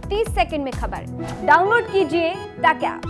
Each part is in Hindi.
30 सेकंड में खबर डाउनलोड कीजिए तक ऐप।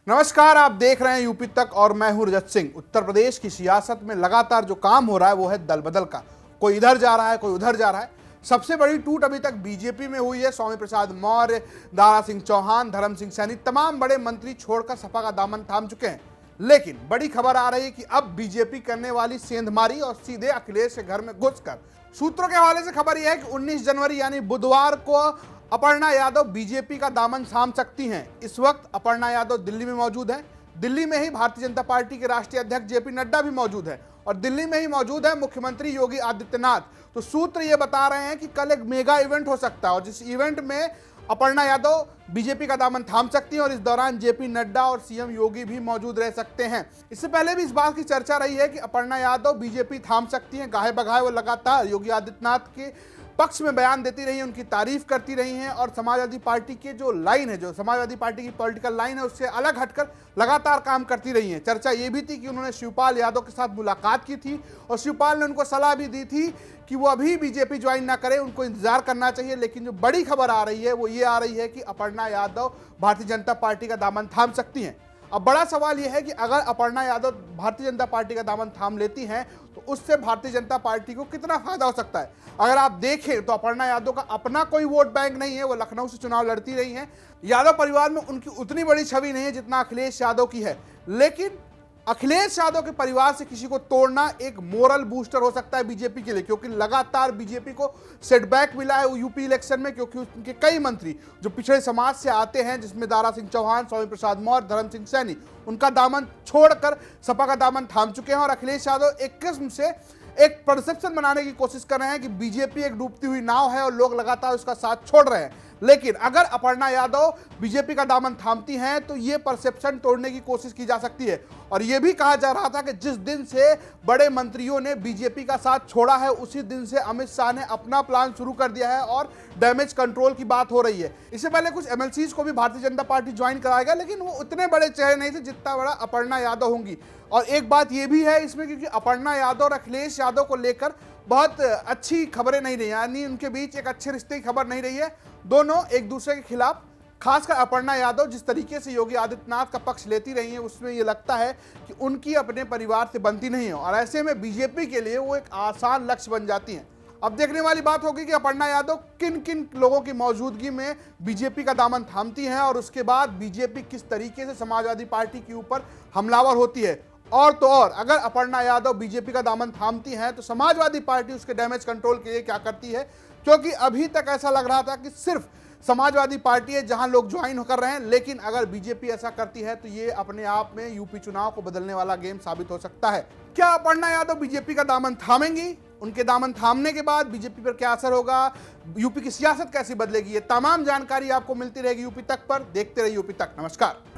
नमस्कार, आप देख रहे हैं यूपी तक और मैं हूं रजत सिंह। उत्तर प्रदेश की सियासत में लगातार जो काम हो रहा है वो है दल बदल का। कोई इधर जा रहा है, कोई उधर जा रहा है। सबसे बड़ी टूट अभी तक बीजेपी में हुई है। स्वामी प्रसाद मौर्य, दारा सिंह चौहान, धर्म सिंह सैनी तमाम बड़े मंत्री छोड़कर सपा का दामन थाम चुके हैं। लेकिन बड़ी खबर आ रही है कि अब बीजेपी करने वाली सेंधमारी और सीधे अखिलेश के घर में घुसकर। सूत्रों के हवाले से खबर यह है कि 19 जनवरी यानी बुधवार को अपर्णा यादव बीजेपी का दामन थाम सकती हैं। इस वक्त अपर्णा यादव दिल्ली में मौजूद है। दिल्ली में ही भारतीय जनता पार्टी के राष्ट्रीय अध्यक्ष जेपी नड्डा भी मौजूद है और दिल्ली में ही मौजूद है मुख्यमंत्री योगी आदित्यनाथ। तो सूत्र ये बता रहे हैं कि कल एक मेगा इवेंट हो सकता है और जिस इवेंट में अपर्णा यादव बीजेपी का दामन थाम सकती हैं और इस दौरान जेपी नड्डा और सीएम योगी भी मौजूद रह सकते हैं। इससे पहले भी इस बात की चर्चा रही है कि अपर्णा यादव बीजेपी थाम सकती हैं। गाहे बगाहे वो लगातार योगी आदित्यनाथ के पक्ष में बयान देती रही हैं, उनकी तारीफ करती रही हैं और समाजवादी पार्टी के जो लाइन है, जो समाजवादी पार्टी की पॉलिटिकल लाइन है, उससे अलग हटकर लगातार काम करती रही हैं। चर्चा ये भी थी कि उन्होंने शिवपाल यादव के साथ मुलाकात की थी और शिवपाल ने उनको सलाह भी दी थी कि वो अभी बीजेपी ज्वाइन ना करें, उनको इंतजार करना चाहिए। लेकिन जो बड़ी खबर आ रही है वो ये आ रही है कि अपर्णा यादव भारतीय जनता पार्टी का दामन थाम सकती हैं। अब बड़ा सवाल यह है कि अगर अपर्णा यादव भारतीय जनता पार्टी का दामन थाम लेती हैं तो उससे भारतीय जनता पार्टी को कितना फायदा हो सकता है। अगर आप देखें तो अपर्णा यादव का अपना कोई वोट बैंक नहीं है, वो लखनऊ से चुनाव लड़ती रही हैं। यादव परिवार में उनकी उतनी बड़ी छवि नहीं है जितना अखिलेश यादव की है। लेकिन अखिलेश यादव के परिवार से किसी को तोड़ना एक मोरल बूस्टर हो सकता है बीजेपी के लिए, क्योंकि लगातार बीजेपी को सेटबैक मिला है यूपी इलेक्शन में, क्योंकि उनके कई मंत्री जो पिछड़े समाज से आते हैं, जिसमें दारा सिंह चौहान, स्वामी प्रसाद मौर्य, धर्म सिंह सैनी, उनका दामन छोड़कर सपा का दामन थाम चुके हैं। और अखिलेश यादव एक किस्म से एक परसेप्शन बनाने की कोशिश कर रहे हैं कि बीजेपी एक डूबती हुई नाव है और लोग लगातार उसका साथ छोड़ रहे हैं। लेकिन अगर अपर्णा यादव बीजेपी का दामन थामती हैं तो ये परसेप्शन तोड़ने की कोशिश की जा सकती है। और ये भी कहा जा रहा था कि जिस दिन से बड़े मंत्रियों ने बीजेपी का साथ छोड़ा है उसी दिन से अमित शाह ने अपना प्लान शुरू कर दिया है और डैमेज कंट्रोल की बात हो रही है। इससे पहले कुछ एमएलसीज को भी भारतीय जनता पार्टी ज्वाइन कराएगा, लेकिन वो उतने बड़े चेहरे नहीं थे जितना बड़ा अपर्णा यादव होंगी। और एक बात ये भी है इसमें, क्योंकि अपर्णा यादव और अखिलेश यादव को लेकर बहुत अच्छी खबरें नहीं रही, यानी उनके बीच एक अच्छे रिश्ते की खबर नहीं रही है। दोनों एक दूसरे के खिलाफ, खासकर अपर्णा यादव जिस तरीके से योगी आदित्यनाथ का पक्ष लेती रही हैं, उसमें ये लगता है कि उनकी अपने परिवार से बनती नहीं है और ऐसे में बीजेपी के लिए वो एक आसान लक्ष्य बन जाती हैं। अब देखने वाली बात होगी कि अपर्णा यादव किन किन लोगों की मौजूदगी में बीजेपी का दामन थामती हैं और उसके बाद बीजेपी किस तरीके से समाजवादी पार्टी के ऊपर हमलावर होती है। और तो और अगर अपर्णा यादव बीजेपी का दामन थामती हैं तो समाजवादी पार्टी उसके डैमेज कंट्रोल के लिए क्या करती है, क्योंकि अभी तक ऐसा लग रहा था कि सिर्फ समाजवादी पार्टी है जहां लोग ज्वाइन कर रहे हैं। लेकिन अगर बीजेपी ऐसा करती है तो ये अपने आप में यूपी चुनाव को बदलने वाला गेम साबित हो सकता है। क्या अपर्णा यादव बीजेपी का दामन थामेंगी? उनके दामन थामने के बाद बीजेपी पर क्या असर होगा? यूपी की सियासत कैसी बदलेगी? ये तमाम जानकारी आपको मिलती रहेगी यूपी तक पर। देखते रहिए यूपी तक। नमस्कार।